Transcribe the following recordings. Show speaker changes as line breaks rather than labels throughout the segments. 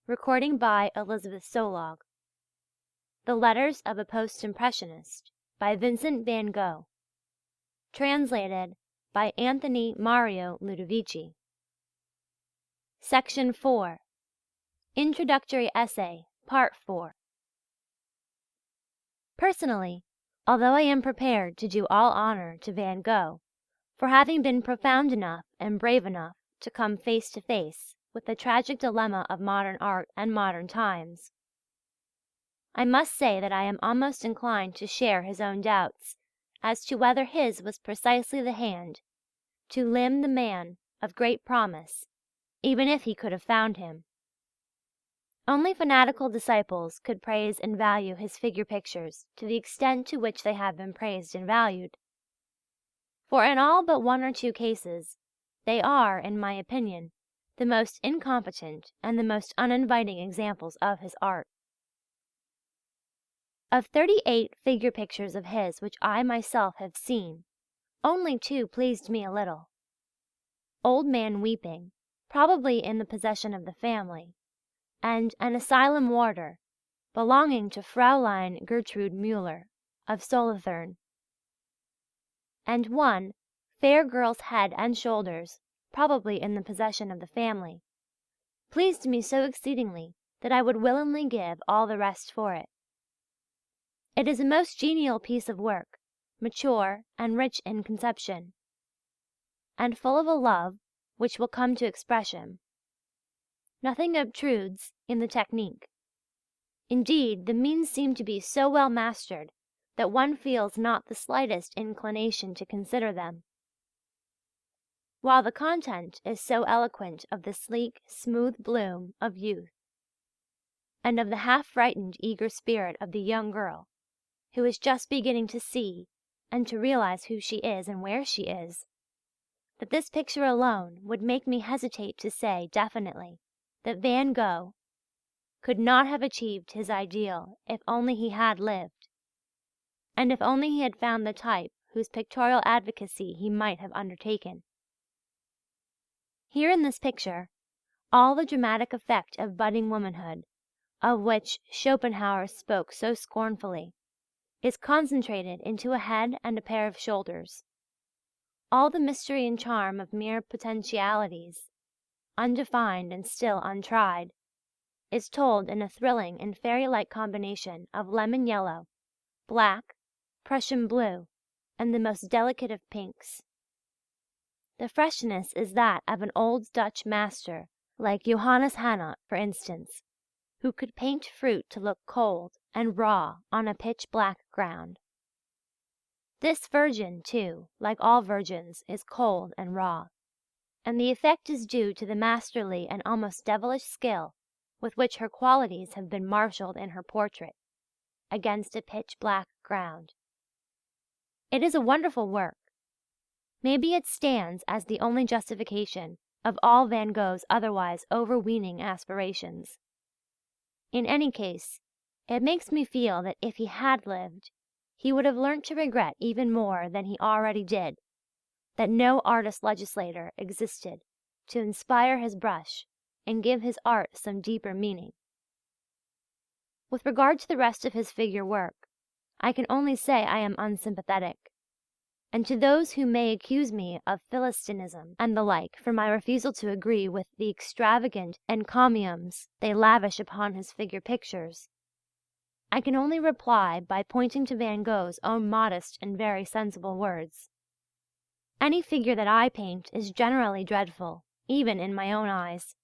Recording by Elisabeth Sollog. The Letters of a Post-Impressionist by Vincent Van Gogh. Translated by Anthony Mario Ludovici. Section 4. Introductory Essay, Part 4. Personally, although I am prepared to do all honor to Van Gogh for having been profound enough and brave enough to come face to face with the tragic dilemma of modern art and modern times, I must say that I am almost inclined to share his own doubts as to whether his was precisely the hand to limn the man of great promise, even if he could have found him. Only fanatical disciples could praise and value his figure pictures to the extent to which they have been praised and valued. For in all but one or two cases, they are, in my opinion, the most incompetent and the most uninviting examples of his art. Of 38 figure pictures of his which I myself have seen, only 2 pleased me a little. Old Man Weeping, probably in the possession of the family, and An Asylum Warder, belonging to Fraulein Gertrude Müller of Solothurn, and one, Fair Girl's Head and Shoulders, probably in the possession of the family, pleased me so exceedingly that I would willingly give all the rest for it. It is a most genial piece of work, mature and rich in conception, and full of a love which will come to expression. Nothing obtrudes in the technique. Indeed, the means seem to be so well mastered that one feels not the slightest inclination to consider them, while the content is so eloquent of the sleek, smooth bloom of youth, and of the half-frightened, eager spirit of the young girl, who is just beginning to see and to realize who she is and where she is, that this picture alone would make me hesitate to say definitely that Van Gogh could not have achieved his ideal if only he had lived, and if only he had found the type whose pictorial advocacy he might have undertaken. Here in this picture, all the dramatic effect of budding womanhood, of which Schopenhauer spoke so scornfully, is concentrated into a head and a pair of shoulders. All the mystery and charm of mere potentialities, undefined and still untried, is told in a thrilling and fairy-like combination of lemon yellow, black, Prussian blue, and the most delicate of pinks. The freshness is that of an old Dutch master, like Johannes Hannot, for instance, who could paint fruit to look cold and raw on a pitch-black ground. This virgin, too, like all virgins, is cold and raw, and the effect is due to the masterly and almost devilish skill with which her qualities have been marshalled in her portrait, against a pitch-black ground. It is a wonderful work. Maybe it stands as the only justification of all Van Gogh's otherwise overweening aspirations. In any case, it makes me feel that if he had lived, he would have learnt to regret even more than he already did, that no artist-legislator existed to inspire his brush and give his art some deeper meaning. With regard to the rest of his figure work, I can only say I am unsympathetic, and to those who may accuse me of philistinism and the like for my refusal to agree with the extravagant encomiums they lavish upon his figure pictures, I can only reply by pointing to Van Gogh's own modest and very sensible words. Any figure that I paint is generally dreadful, even in my own eyes.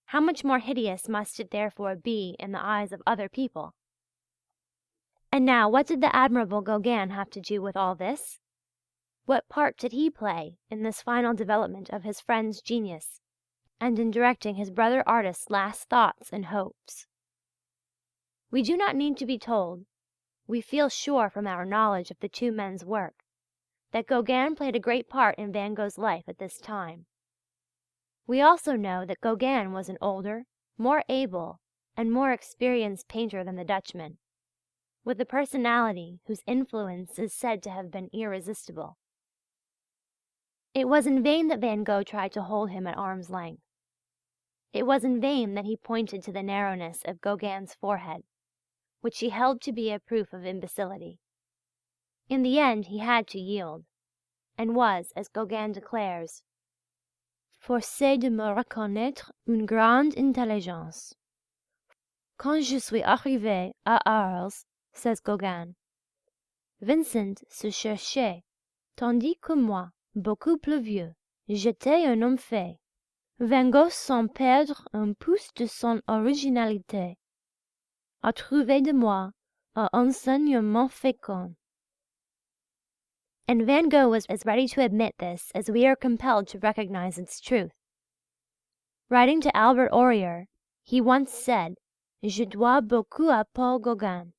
How much more hideous must it therefore be in the eyes of other people? And now, what did the admirable Gauguin have to do with all this? What part did he play in this final development of his friend's genius, and in directing his brother artist's last thoughts and hopes? We do not need to be told, we feel sure from our knowledge of the two men's work, that Gauguin played a great part in Van Gogh's life at this time. We also know that Gauguin was an older, more able, and more experienced painter than the Dutchman, with a personality whose influence is said to have been irresistible. It was in vain that Van Gogh tried to hold him at arm's length. It was in vain that he pointed to the narrowness of Gauguin's forehead, which he held to be a proof of imbecility. In the end he had to yield, and was, as Gauguin declares, forcé de me reconnaître une grande intelligence. Quand je suis arrivé à Arles, says Gauguin, Vincent se cherchait, tandis que moi, beaucoup plus vieux, j'étais un homme fait. Van Gogh, sans perdre un pouce de son originalité, a trouvé de moi un enseignement fécond. And Van Gogh was as ready to admit this as we are compelled to recognize its truth. Writing to Albert Aurier, he once said, Je dois beaucoup à Paul Gauguin.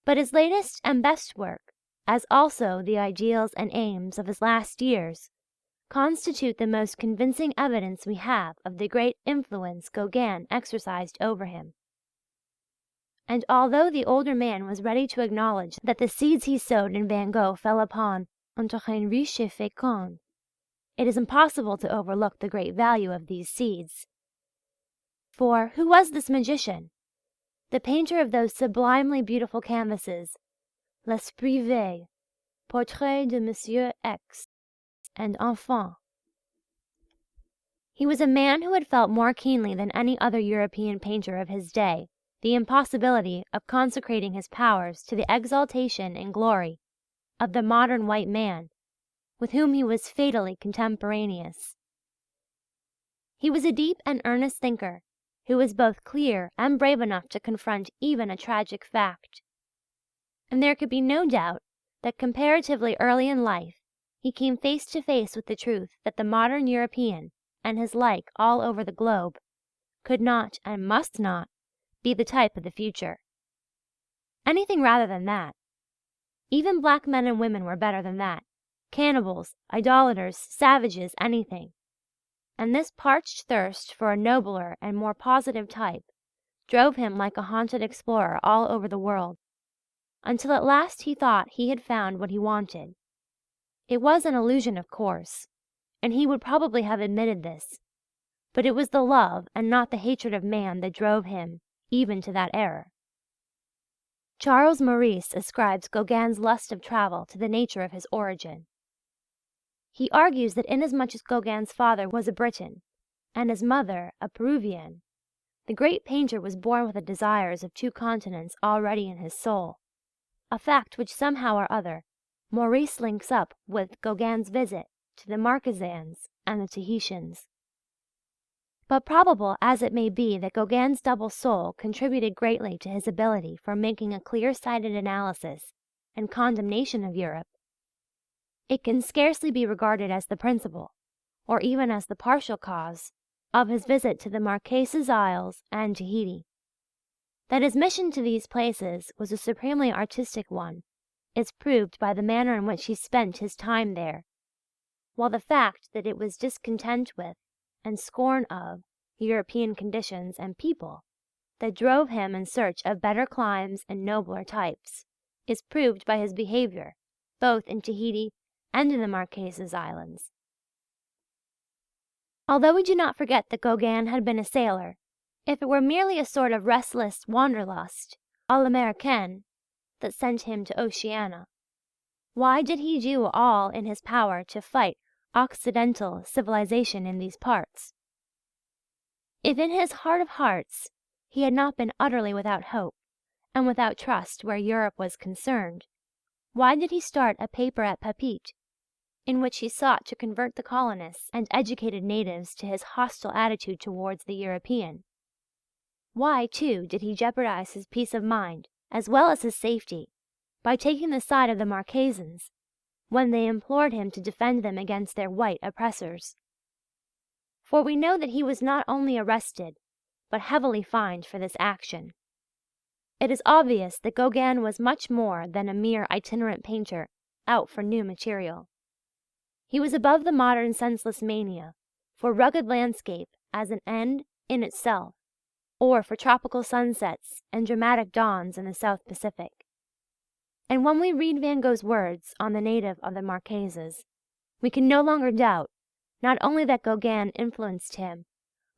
But his latest and best work, as also the ideals and aims of his last years, constitute the most convincing evidence we have of the great influence Gauguin exercised over him. And although the older man was ready to acknowledge that the seeds he sowed in Van Gogh fell upon un terrain riche et fécond, it is impossible to overlook the great value of these seeds. For who was this magician, the painter of those sublimely beautiful canvases, Les Privés, Portrait de Monsieur X, and Enfant? He was a man who had felt more keenly than any other European painter of his day the impossibility of consecrating his powers to the exaltation and glory of the modern white man with whom he was fatally contemporaneous. He was a deep and earnest thinker who was both clear and brave enough to confront even a tragic fact. And there could be no doubt that comparatively early in life he came face to face with the truth that the modern European, and his like all over the globe, could not and must not be the type of the future. Anything rather than that. Even black men and women were better than that. Cannibals, idolaters, savages, anything. And this parched thirst for a nobler and more positive type drove him like a haunted explorer all over the world, until at last he thought he had found what he wanted. It was an illusion, of course, and he would probably have admitted this, but it was the love and not the hatred of man that drove him even to that error. Charles Maurice ascribes Gauguin's lust of travel to the nature of his origin. He argues that inasmuch as Gauguin's father was a Briton and his mother a Peruvian, the great painter was born with the desires of two continents already in his soul, a fact which somehow or other Maurice links up with Gauguin's visit to the Marquesans and the Tahitians. But probable as it may be that Gauguin's double soul contributed greatly to his ability for making a clear-sighted analysis and condemnation of Europe, it can scarcely be regarded as the principal, or even as the partial cause, of his visit to the Marquesas Isles and Tahiti. That his mission to these places was a supremely artistic one is proved by the manner in which he spent his time there, while the fact that it was discontent with and scorn of European conditions and people that drove him in search of better climes and nobler types is proved by his behaviour both in Tahiti and in the Marquesas Islands. Although we do not forget that Gauguin had been a sailor, if it were merely a sort of restless wanderlust à l'américaine that sent him to Oceania, why did he do all in his power to fight Occidental civilization in these parts? If in his heart of hearts he had not been utterly without hope and without trust where Europe was concerned, why did he start a paper at Papeete, in which he sought to convert the colonists and educated natives to his hostile attitude towards the European? Why, too, did he jeopardize his peace of mind as well as his safety by taking the side of the Marquesans when they implored him to defend them against their white oppressors? For we know that he was not only arrested, but heavily fined for this action. It is obvious that Gauguin was much more than a mere itinerant painter out for new material. He was above the modern senseless mania for rugged landscape as an end in itself, or for tropical sunsets and dramatic dawns in the South Pacific. And when we read Van Gogh's words on the native of the Marquesas, we can no longer doubt not only that Gauguin influenced him,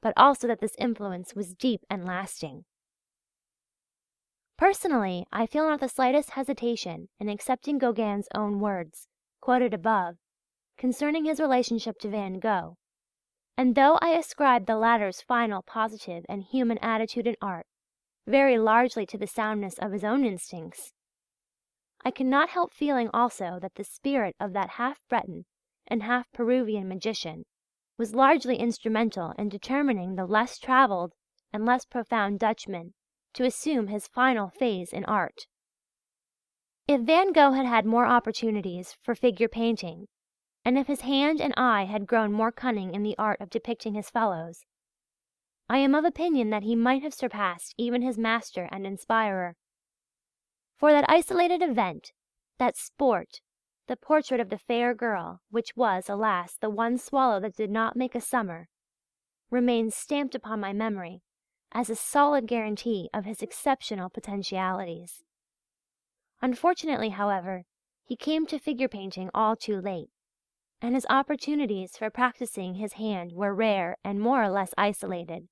but also that this influence was deep and lasting. Personally, I feel not the slightest hesitation in accepting Gauguin's own words, quoted above, concerning his relationship to Van Gogh, and though I ascribe the latter's final positive and human attitude in art very largely to the soundness of his own instincts, I cannot help feeling also that the spirit of that half Breton and half Peruvian magician was largely instrumental in determining the less travelled and less profound Dutchman to assume his final phase in art. If Van Gogh had had more opportunities for figure painting, and if his hand and eye had grown more cunning in the art of depicting his fellows, I am of opinion that he might have surpassed even his master and inspirer. For that isolated event, that sport, the portrait of the fair girl, which was, alas, the one swallow that did not make a summer, remains stamped upon my memory as a solid guarantee of his exceptional potentialities. Unfortunately, however, he came to figure painting all too late, and his opportunities for practicing his hand were rare and more or less isolated.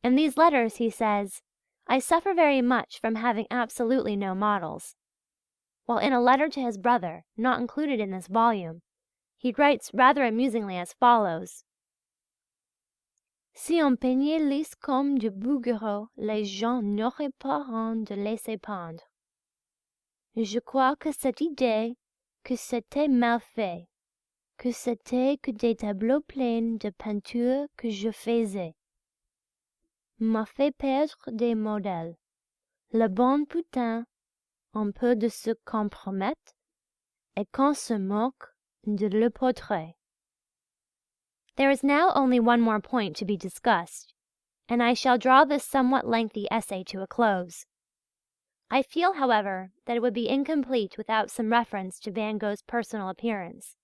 In these letters he says, "I suffer very much from having absolutely no models," while in a letter to his brother, not included in this volume, he writes rather amusingly as follows: Si on peignait lisse comme du Bouguereau, les gens n'auraient pas honte de laisser peindre. Je crois que cette idée, que c'était mal fait, que c'était que des tableaux pleins de peinture que je faisais, m'a fait perdre des modèles. Le bon putain, on peut de se compromettre, et qu'on se moque de le portrait. There is now only one more point to be discussed, and I shall draw this somewhat lengthy essay to a close. I feel, however, that it would be incomplete without some reference to Van Gogh's personal appearance.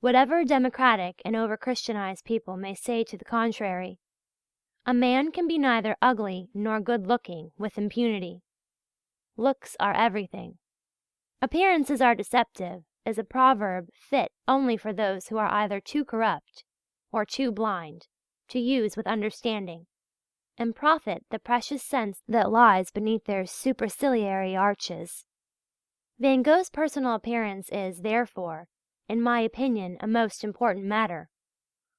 Whatever democratic and over-Christianized people may say to the contrary, a man can be neither ugly nor good-looking with impunity. Looks are everything. Appearances are deceptive is a proverb fit only for those who are either too corrupt or too blind to use with understanding, and profit the precious sense that lies beneath their superciliary arches. Van Gogh's personal appearance is, therefore, in my opinion, a most important matter,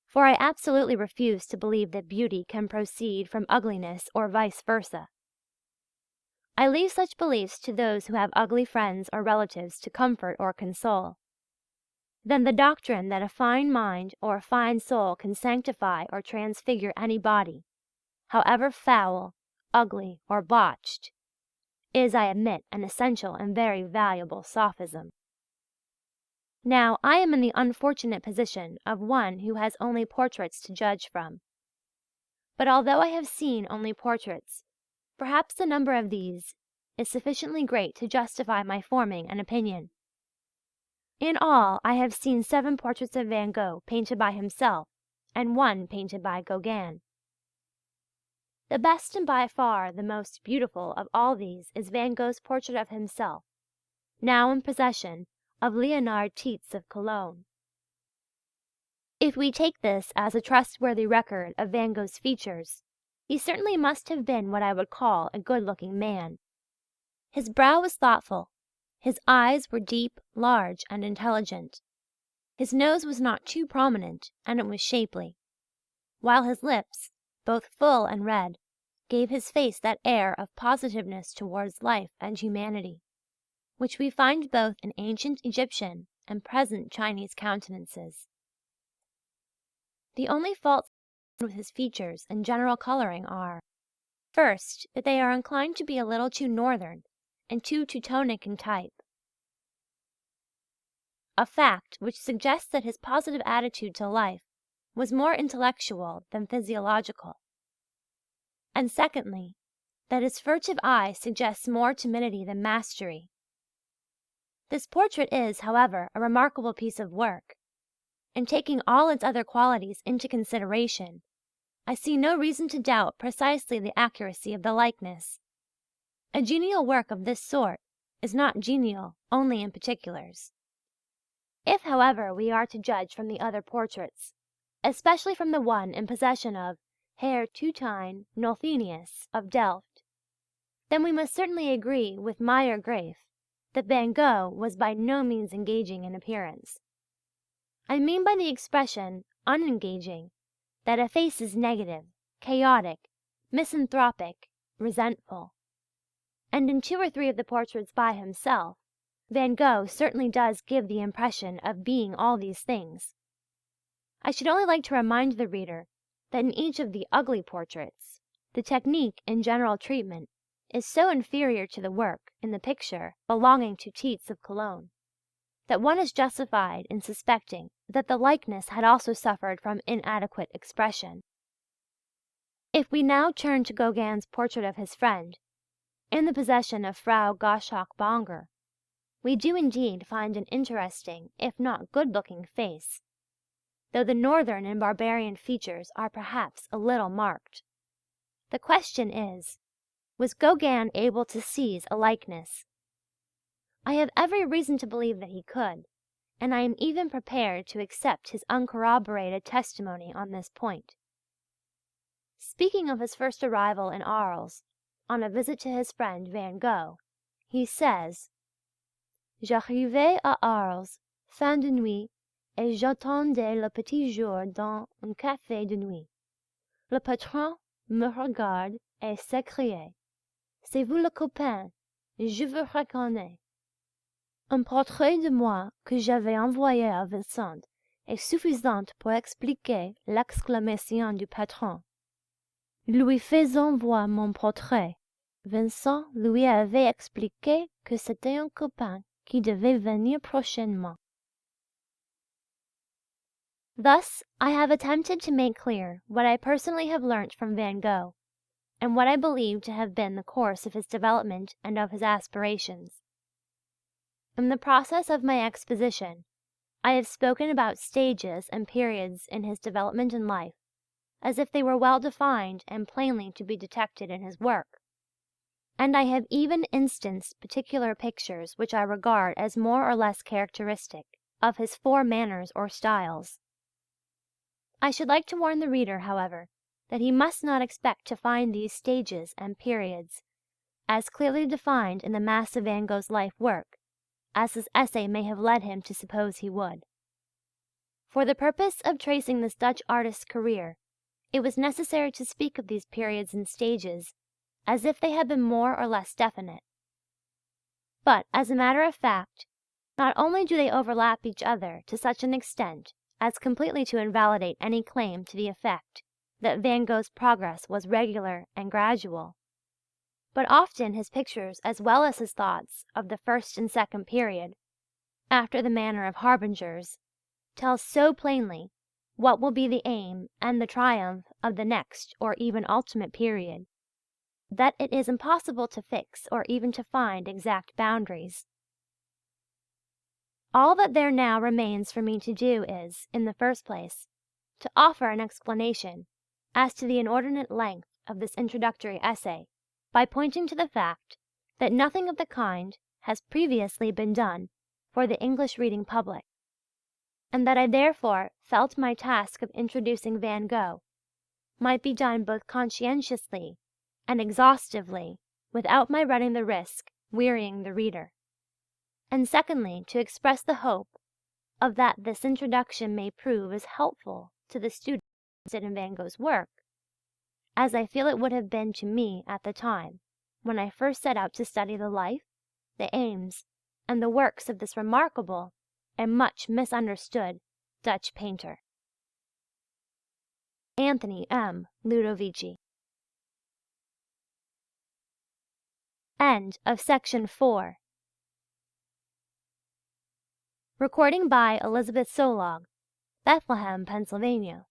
for I absolutely refuse to believe that beauty can proceed from ugliness or vice versa. I leave such beliefs to those who have ugly friends or relatives to comfort or console. Then the doctrine that a fine mind or a fine soul can sanctify or transfigure any body, however foul, ugly, or botched, is, I admit, an essential and very valuable sophism. Now, I am in the unfortunate position of one who has only portraits to judge from. But although I have seen only portraits, perhaps the number of these is sufficiently great to justify my forming an opinion. In all, I have seen 7 portraits of Van Gogh painted by himself, and 1 painted by Gauguin. The best and by far the most beautiful of all these is Van Gogh's portrait of himself, now in possession of Leonard Tietz of Cologne. If we take this as a trustworthy record of Van Gogh's features, he certainly must have been what I would call a good-looking man. His brow was thoughtful, his eyes were deep, large, and intelligent. His nose was not too prominent, and it was shapely, while his lips, both full and red, gave his face that air of positiveness towards life and humanity, which we find both in ancient Egyptian and present Chinese countenances. The only faults with his features and general colouring are, first, that they are inclined to be a little too northern and too Teutonic in type, a fact which suggests that his positive attitude to life was more intellectual than physiological, and secondly, that his furtive eye suggests more timidity than mastery. This portrait is, however, a remarkable piece of work, and taking all its other qualities into consideration, I see no reason to doubt precisely the accuracy of the likeness. A genial work of this sort is not genial only in particulars. If, however, we are to judge from the other portraits, especially from the one in possession of Herr Tutine Nolthenius of Delft, then we must certainly agree with Meyer Graef that Van Gogh was by no means engaging in appearance. I mean by the expression unengaging that a face is negative, chaotic, misanthropic, resentful. And in 2 or 3 of the portraits by himself, Van Gogh certainly does give the impression of being all these things. I should only like to remind the reader that in each of the ugly portraits, the technique and general treatment is so inferior to the work in the picture belonging to Tietz of Cologne, that one is justified in suspecting that the likeness had also suffered from inadequate expression. If we now turn to Gauguin's portrait of his friend, in the possession of Frau Goschak-Bonger, we do indeed find an interesting, if not good-looking face, though the northern and barbarian features are perhaps a little marked. The question is, was Gauguin able to seize a likeness? I have every reason to believe that he could, and I am even prepared to accept his uncorroborated testimony on this point. Speaking of his first arrival in Arles, on a visit to his friend Van Gogh, he says: "J'arrivais à Arles fin de nuit et j'attendais le petit jour dans un café de nuit. Le patron me regarde et s'écrie: 'C'est vous le copain, je vous reconnais.' Un portrait de moi que j'avais envoyé à Vincent est suffisant pour expliquer l'exclamation du patron. Lui faisant voir mon portrait, Vincent lui avait expliqué que c'était un copain qui devait venir prochainement." Thus I have attempted to make clear what I personally have learnt from Van Gogh, and what I believe to have been the course of his development and of his aspirations. In the process of my exposition, I have spoken about stages and periods in his development in life, as if they were well defined and plainly to be detected in his work, and I have even instanced particular pictures which I regard as more or less characteristic of his 4 manners or styles. I should like to warn the reader, however, that he must not expect to find these stages and periods as clearly defined in the mass of Van Gogh's life work as his essay may have led him to suppose he would. For the purpose of tracing this Dutch artist's career, it was necessary to speak of these periods and stages as if they had been more or less definite. But, as a matter of fact, not only do they overlap each other to such an extent as completely to invalidate any claim to the effect that Van Gogh's progress was regular and gradual, but often his pictures as well as his thoughts of the first and second period, after the manner of harbingers, tell so plainly what will be the aim and the triumph of the next or even ultimate period, that it is impossible to fix or even to find exact boundaries. All that there now remains for me to do is, in the first place, to offer an explanation as to the inordinate length of this introductory essay, by pointing to the fact that nothing of the kind has previously been done for the English reading public, and that I therefore felt my task of introducing Van Gogh might be done both conscientiously and exhaustively without my running the risk wearying the reader, and secondly to express the hope of that this introduction may prove as helpful to the student interested in Van Gogh's work as I feel it would have been to me at the time when I first set out to study the life, the aims, and the works of this remarkable and much misunderstood Dutch painter. Anthony M. Ludovici. End of section 4. Recording by Elisabeth Sollog, Bethlehem, Pennsylvania.